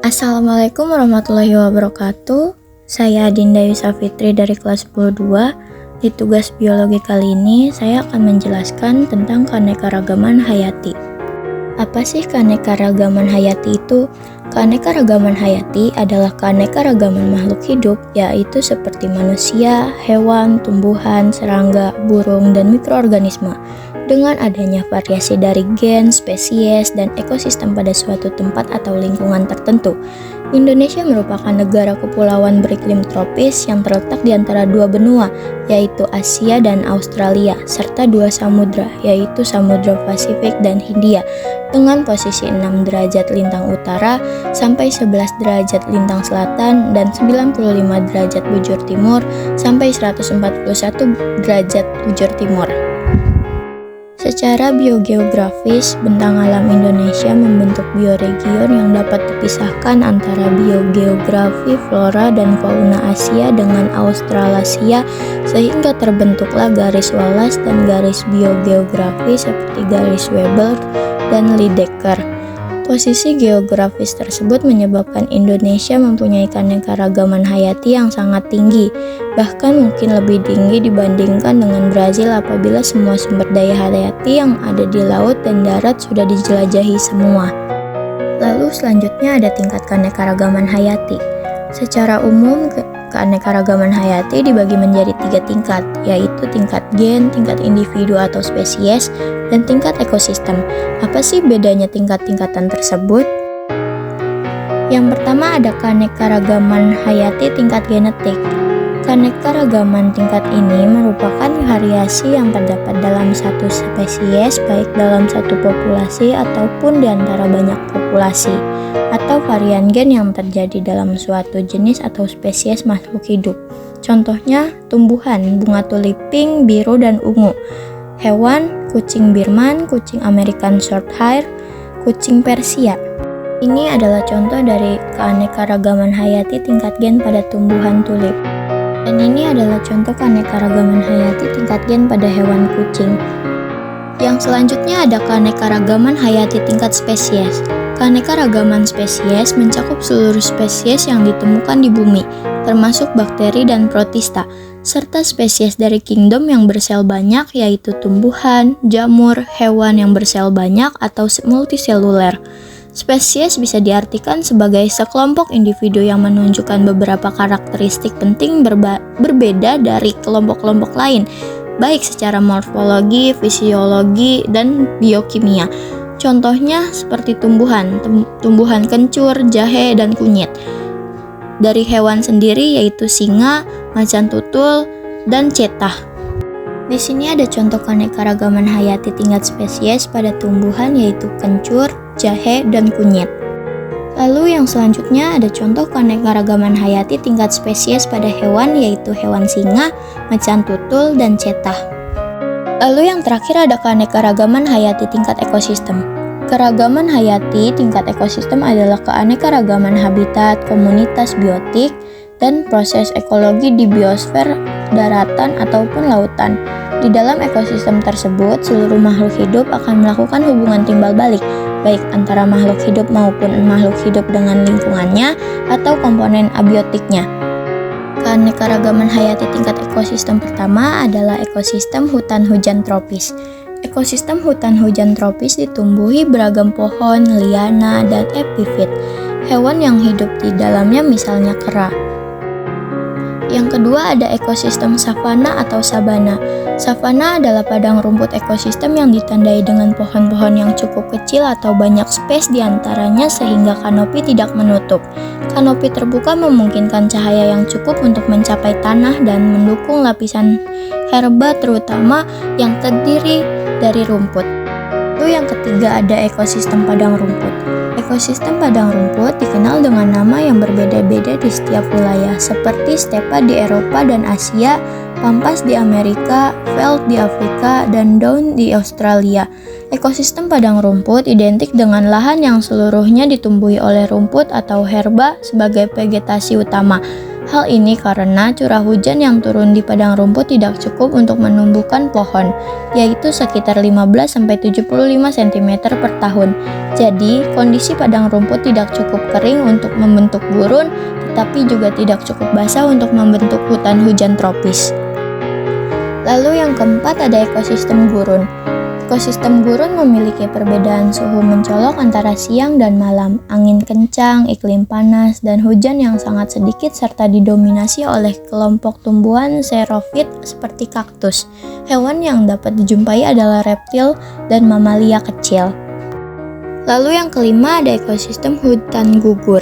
Assalamualaikum warahmatullahi wabarakatuh. Saya Dinda Yusafitri dari kelas 10-2. Di tugas biologi kali ini, saya akan menjelaskan tentang keanekaragaman hayati. Apa sih keanekaragaman hayati itu? Keanekaragaman hayati adalah keanekaragaman makhluk hidup, yaitu seperti manusia, hewan, tumbuhan, serangga, burung, dan mikroorganisme. Dengan adanya variasi dari gen, spesies, dan ekosistem pada suatu tempat atau lingkungan tertentu, Indonesia merupakan negara kepulauan beriklim tropis yang terletak di antara dua benua, yaitu Asia dan Australia, serta dua samudra, yaitu Samudra Pasifik dan Hindia, dengan posisi 6 derajat lintang utara sampai 11 derajat lintang selatan dan 95 derajat bujur timur sampai 141 derajat bujur timur. Secara biogeografis, bentang alam Indonesia membentuk bioregion yang dapat dipisahkan antara biogeografi flora dan fauna Asia dengan Australasia, sehingga terbentuklah garis Wallace dan garis biogeografi seperti garis Weber dan Lydekker. Posisi geografis tersebut menyebabkan Indonesia mempunyai keanekaragaman hayati yang sangat tinggi, bahkan mungkin lebih tinggi dibandingkan dengan Brazil apabila semua sumber daya hayati yang ada di laut dan darat sudah dijelajahi semua. Lalu selanjutnya ada tingkat keanekaragaman hayati. Secara umum, keanekaragaman hayati dibagi menjadi 3 tingkat, yaitu tingkat gen, tingkat individu atau spesies, dan tingkat ekosistem. Apa sih bedanya tingkat-tingkatan tersebut? Yang pertama ada keanekaragaman hayati tingkat genetik. Keanekaragaman tingkat ini merupakan variasi yang terdapat dalam satu spesies, baik dalam satu populasi ataupun di antara banyak populasi, atau varian gen yang terjadi dalam suatu jenis atau spesies makhluk hidup. Contohnya, tumbuhan, bunga tuliping, biru dan ungu. Hewan, kucing Birman, kucing American Shorthair, kucing Persia. Ini adalah contoh dari keanekaragaman hayati tingkat gen pada tumbuhan tulip. Dan ini adalah contoh keanekaragaman hayati tingkat gen pada hewan kucing. Yang selanjutnya ada keanekaragaman hayati tingkat spesies. Keanekaragaman spesies mencakup seluruh spesies yang ditemukan di bumi, termasuk bakteri dan protista, serta spesies dari kingdom yang bersel banyak, yaitu tumbuhan, jamur, hewan yang bersel banyak atau multiseluler. Spesies bisa diartikan sebagai sekelompok individu yang menunjukkan beberapa karakteristik penting berbeda dari kelompok-kelompok lain, baik secara morfologi, fisiologi, dan biokimia. Contohnya seperti tumbuhan kencur, jahe, dan kunyit. Dari hewan sendiri yaitu singa, macan tutul, dan cetah. Di sini ada contoh keanekaragaman hayati tingkat spesies pada tumbuhan yaitu kencur, jahe, dan kunyit. Lalu yang selanjutnya ada contoh keanekaragaman hayati tingkat spesies pada hewan yaitu hewan singa, macan tutul, dan cetah. Lalu yang terakhir ada keanekaragaman hayati tingkat ekosistem. Keragaman hayati tingkat ekosistem adalah keanekaragaman habitat, komunitas biotik, dan proses ekologi di biosfer, daratan, ataupun lautan. Di dalam ekosistem tersebut, seluruh makhluk hidup akan melakukan hubungan timbal balik, baik antara makhluk hidup maupun makhluk hidup dengan lingkungannya atau komponen abiotiknya. Keanekaragaman hayati tingkat ekosistem pertama adalah ekosistem hutan hujan tropis. Ekosistem hutan hujan tropis ditumbuhi beragam pohon, liana, dan epifit. Hewan yang hidup di dalamnya misalnya kera. Yang kedua ada ekosistem savana atau sabana. Savana adalah padang rumput ekosistem yang ditandai dengan pohon-pohon yang cukup kecil atau banyak space di antaranya sehingga kanopi tidak menutup. Kanopi terbuka memungkinkan cahaya yang cukup untuk mencapai tanah dan mendukung lapisan herba terutama yang terdiri dari rumput. Lalu yang ketiga ada ekosistem padang rumput. Ekosistem padang rumput dikenal dengan nama yang berbeda-beda di setiap wilayah, seperti stepa di Eropa dan Asia, pampas di Amerika, veld di Afrika, dan down di Australia. Ekosistem padang rumput identik dengan lahan yang seluruhnya ditumbuhi oleh rumput atau herba sebagai vegetasi utama. Hal ini karena curah hujan yang turun di padang rumput tidak cukup untuk menumbuhkan pohon, yaitu sekitar 15-75 cm per tahun. Jadi, kondisi padang rumput tidak cukup kering untuk membentuk gurun, tetapi juga tidak cukup basah untuk membentuk hutan hujan tropis. Lalu yang keempat ada ekosistem gurun. Ekosistem gurun memiliki perbedaan suhu mencolok antara siang dan malam, angin kencang, iklim panas, dan hujan yang sangat sedikit serta didominasi oleh kelompok tumbuhan xerofit seperti kaktus. Hewan yang dapat dijumpai adalah reptil dan mamalia kecil. Lalu yang kelima ada ekosistem hutan gugur.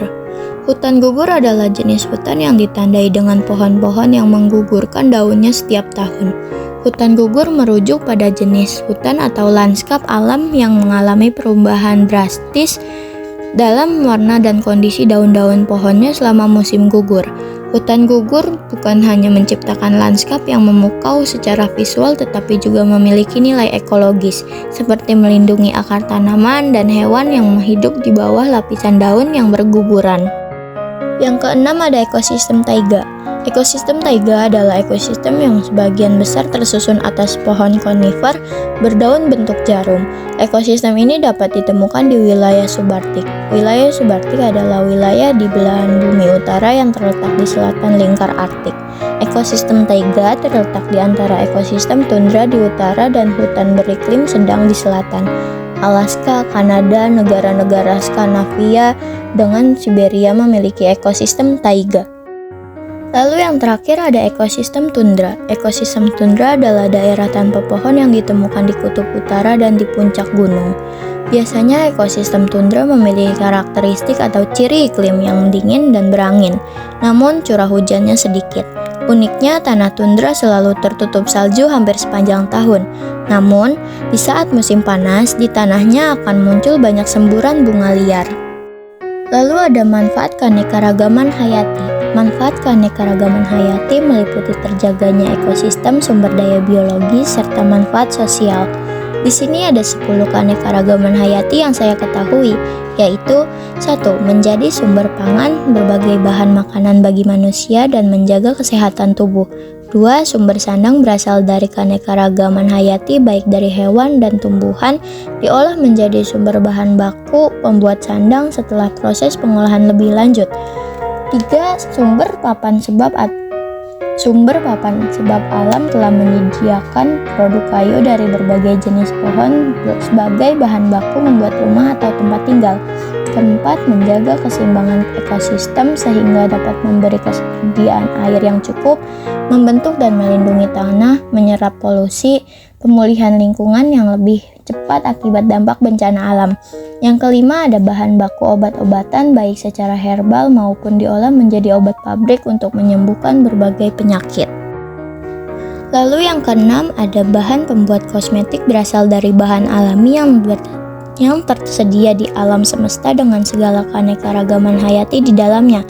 Hutan gugur adalah jenis hutan yang ditandai dengan pohon-pohon yang menggugurkan daunnya setiap tahun. Hutan gugur merujuk pada jenis hutan atau lanskap alam yang mengalami perubahan drastis dalam warna dan kondisi daun-daun pohonnya selama musim gugur. Hutan gugur bukan hanya menciptakan lanskap yang memukau secara visual tetapi juga memiliki nilai ekologis, seperti melindungi akar tanaman dan hewan yang hidup di bawah lapisan daun yang berguguran. Yang keenam ada ekosistem taiga. Ekosistem taiga adalah ekosistem yang sebagian besar tersusun atas pohon konifar berdaun bentuk jarum. Ekosistem ini dapat ditemukan di wilayah subarktik. Wilayah subarktik adalah wilayah di belahan bumi utara yang terletak di selatan lingkar Arktik. Ekosistem taiga terletak di antara ekosistem tundra di utara dan hutan beriklim sedang di selatan. Alaska, Kanada, negara-negara Skandinavia dengan Siberia memiliki ekosistem taiga. Lalu yang terakhir ada ekosistem tundra. Ekosistem tundra adalah daerah tanpa pohon yang ditemukan di kutub utara dan di puncak gunung. Biasanya ekosistem tundra memiliki karakteristik atau ciri iklim yang dingin dan berangin, namun curah hujannya sedikit. Uniknya, tanah tundra selalu tertutup salju hampir sepanjang tahun. Namun, di saat musim panas, di tanahnya akan muncul banyak semburan bunga liar. Lalu ada manfaat keanekaragaman hayati. Manfaat keanekaragaman hayati meliputi terjaganya ekosistem, sumber daya biologis, serta manfaat sosial. Di sini ada 10 keanekaragaman hayati yang saya ketahui, yaitu 1. Menjadi sumber pangan berbagai bahan makanan bagi manusia dan menjaga kesehatan tubuh. 2. Sumber sandang berasal dari keanekaragaman hayati baik dari hewan dan tumbuhan diolah menjadi sumber bahan baku pembuat sandang setelah proses pengolahan lebih lanjut. 3. Sumber papan sebab alam telah menyediakan produk kayu dari berbagai jenis pohon sebagai bahan baku membuat rumah atau tempat tinggal. 4. Menjaga keseimbangan ekosistem sehingga dapat memberi kesediaan air yang cukup, membentuk dan melindungi tanah, menyerap polusi, pemulihan lingkungan yang lebih cepat akibat dampak bencana alam. Yang kelima ada bahan baku obat-obatan baik secara herbal maupun diolah menjadi obat pabrik untuk menyembuhkan berbagai penyakit. Lalu yang keenam ada bahan pembuat kosmetik berasal dari bahan alami yang tersedia di alam semesta dengan segala keanekaragaman hayati di dalamnya.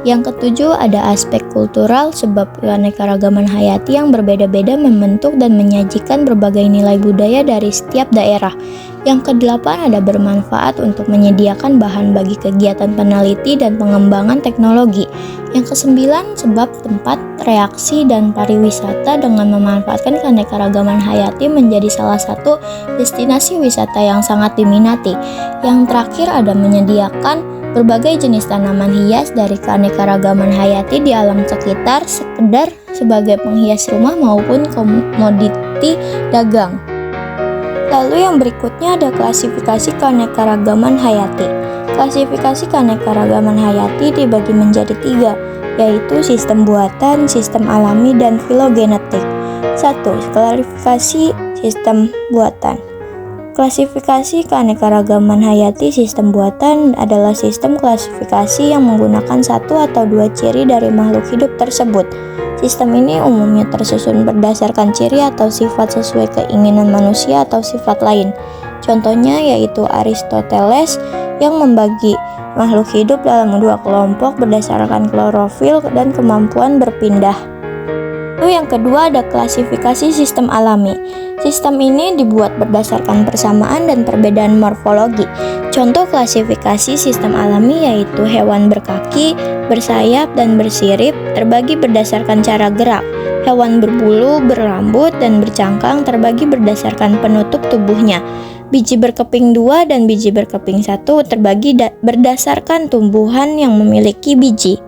Yang ketujuh ada aspek kultural sebab keanekaragaman hayati yang berbeda-beda membentuk dan menyajikan berbagai nilai budaya dari setiap daerah. Yang kedelapan ada bermanfaat untuk menyediakan bahan bagi kegiatan peneliti dan pengembangan teknologi. Yang kesembilan sebab tempat reaksi dan pariwisata dengan memanfaatkan keanekaragaman hayati menjadi salah satu destinasi wisata yang sangat diminati. Yang terakhir ada menyediakan berbagai jenis tanaman hias dari keanekaragaman hayati di alam sekitar sekedar sebagai penghias rumah maupun komoditi dagang. Lalu yang berikutnya ada klasifikasi keanekaragaman hayati. Klasifikasi keanekaragaman hayati dibagi menjadi 3, yaitu sistem buatan, sistem alami, dan filogenetik. 1. Klasifikasi sistem buatan. Klasifikasi keanekaragaman hayati sistem buatan adalah sistem klasifikasi yang menggunakan satu atau dua ciri dari makhluk hidup tersebut. Sistem ini umumnya tersusun berdasarkan ciri atau sifat sesuai keinginan manusia atau sifat lain. Contohnya yaitu Aristoteles yang membagi makhluk hidup dalam dua kelompok berdasarkan klorofil dan kemampuan berpindah. Lalu yang kedua ada klasifikasi sistem alami. Sistem ini dibuat berdasarkan persamaan dan perbedaan morfologi. Contoh klasifikasi sistem alami yaitu hewan berkaki, bersayap, dan bersirip terbagi berdasarkan cara gerak. Hewan berbulu, berambut, dan bercangkang terbagi berdasarkan penutup tubuhnya. Biji berkeping 2 dan biji berkeping 1 terbagi berdasarkan tumbuhan yang memiliki biji.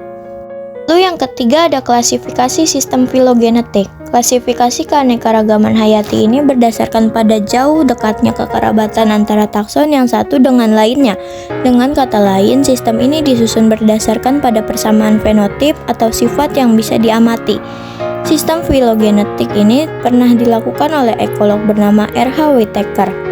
Lalu yang ketiga ada klasifikasi sistem filogenetik. Klasifikasi keanekaragaman hayati ini berdasarkan pada jauh dekatnya kekerabatan antara takson yang satu dengan lainnya. Dengan kata lain, sistem ini disusun berdasarkan pada persamaan fenotip atau sifat yang bisa diamati. Sistem filogenetik ini pernah dilakukan oleh ekolog bernama R.H. Whittaker.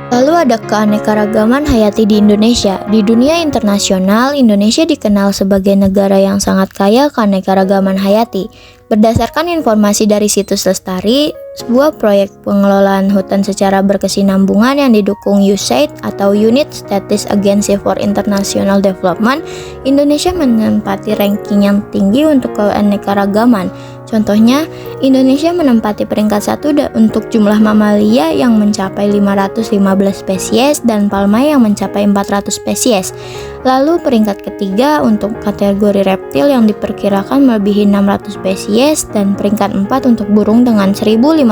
Lalu ada keanekaragaman hayati di Indonesia. Di dunia internasional, Indonesia dikenal sebagai negara yang sangat kaya keanekaragaman hayati. Berdasarkan informasi dari situs Lestari, sebuah proyek pengelolaan hutan secara berkesinambungan yang didukung USAID atau Unit States Agency for International Development, Indonesia menempati ranking yang tinggi untuk keanekaragaman. Contohnya, Indonesia menempati peringkat 1 untuk jumlah mamalia yang mencapai 515 spesies dan palma yang mencapai 400 spesies. Lalu peringkat ketiga untuk kategori reptil yang diperkirakan melebihi 600 spesies dan peringkat 4 untuk burung dengan 1519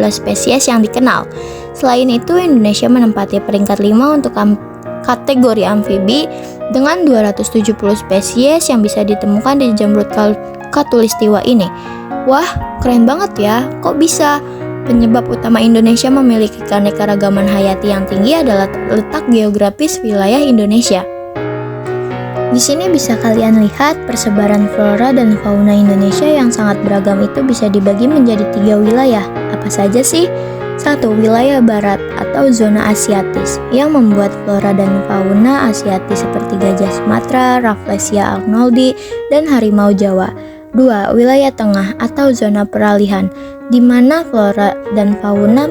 spesies yang dikenal. Selain itu, Indonesia menempati peringkat 5 untuk kategori amfibi dengan 270 spesies yang bisa ditemukan di jamrut Khatulistiwa ini. Wah, keren banget ya. Kok bisa? Penyebab utama Indonesia memiliki keanekaragaman hayati yang tinggi adalah letak geografis wilayah Indonesia. Di sini bisa kalian lihat persebaran flora dan fauna Indonesia yang sangat beragam itu bisa dibagi menjadi 3 wilayah. Apa saja sih? 1. Wilayah barat atau zona asiatis yang membuat flora dan fauna asiatis seperti gajah Sumatera, Rafflesia arnoldi, dan harimau Jawa. 2. Wilayah tengah atau zona peralihan, di mana flora dan fauna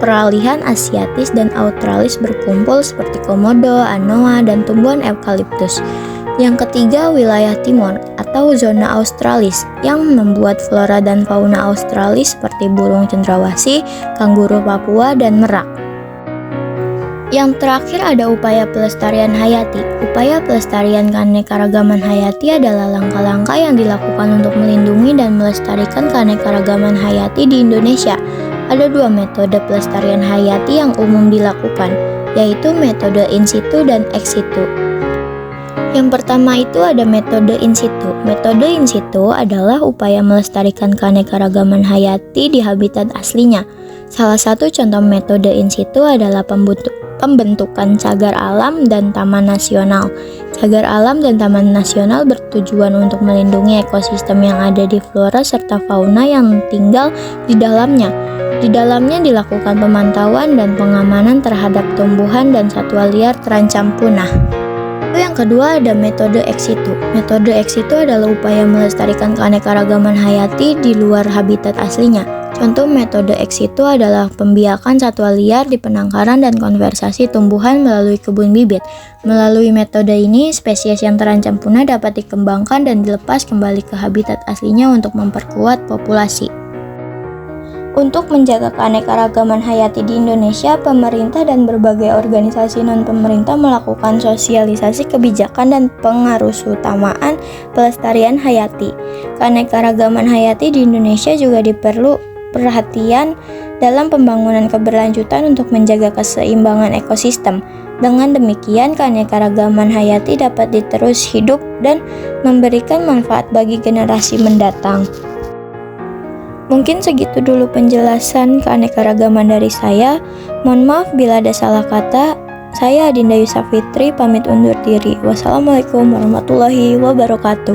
peralihan asiatis dan australis berkumpul seperti komodo, anoa, dan tumbuhan eukaliptus. Yang ketiga, wilayah timur atau zona australis yang membuat flora dan fauna australis seperti burung cendrawasih, kanguru Papua, dan merak. Yang terakhir ada upaya pelestarian hayati. Upaya pelestarian keanekaragaman hayati adalah langkah-langkah yang dilakukan untuk melindungi dan melestarikan keanekaragaman hayati di Indonesia. Ada 2 metode pelestarian hayati yang umum dilakukan, yaitu metode in situ dan ex situ. Yang pertama itu ada metode in situ. Metode in situ adalah upaya melestarikan keanekaragaman hayati di habitat aslinya. Salah satu contoh metode in situ adalah pembentukan cagar alam dan taman nasional. Cagar alam dan taman nasional bertujuan untuk melindungi ekosistem yang ada di flora serta fauna yang tinggal di dalamnya. Di dalamnya dilakukan pemantauan dan pengamanan terhadap tumbuhan dan satwa liar terancam punah. Lalu yang kedua ada metode ex situ. Metode ex situ adalah upaya melestarikan keanekaragaman hayati di luar habitat aslinya. Contoh metode ex situ adalah pembiakan satwa liar di penangkaran dan konservasi tumbuhan melalui kebun bibit. Melalui metode ini, spesies yang terancam punah dapat dikembangkan dan dilepas kembali ke habitat aslinya untuk memperkuat populasi. Untuk menjaga keanekaragaman hayati di Indonesia, pemerintah dan berbagai organisasi non-pemerintah melakukan sosialisasi kebijakan dan pengarusutamaan pelestarian hayati. Keanekaragaman hayati di Indonesia juga diperlu perhatian dalam pembangunan keberlanjutan untuk menjaga keseimbangan ekosistem. Dengan demikian, keanekaragaman hayati dapat diterus hidup dan memberikan manfaat bagi generasi mendatang. Mungkin segitu dulu penjelasan keanekaragaman dari saya. Mohon maaf bila ada salah kata. Saya Adinda Yusafitri pamit undur diri. Wassalamualaikum warahmatullahi wabarakatuh.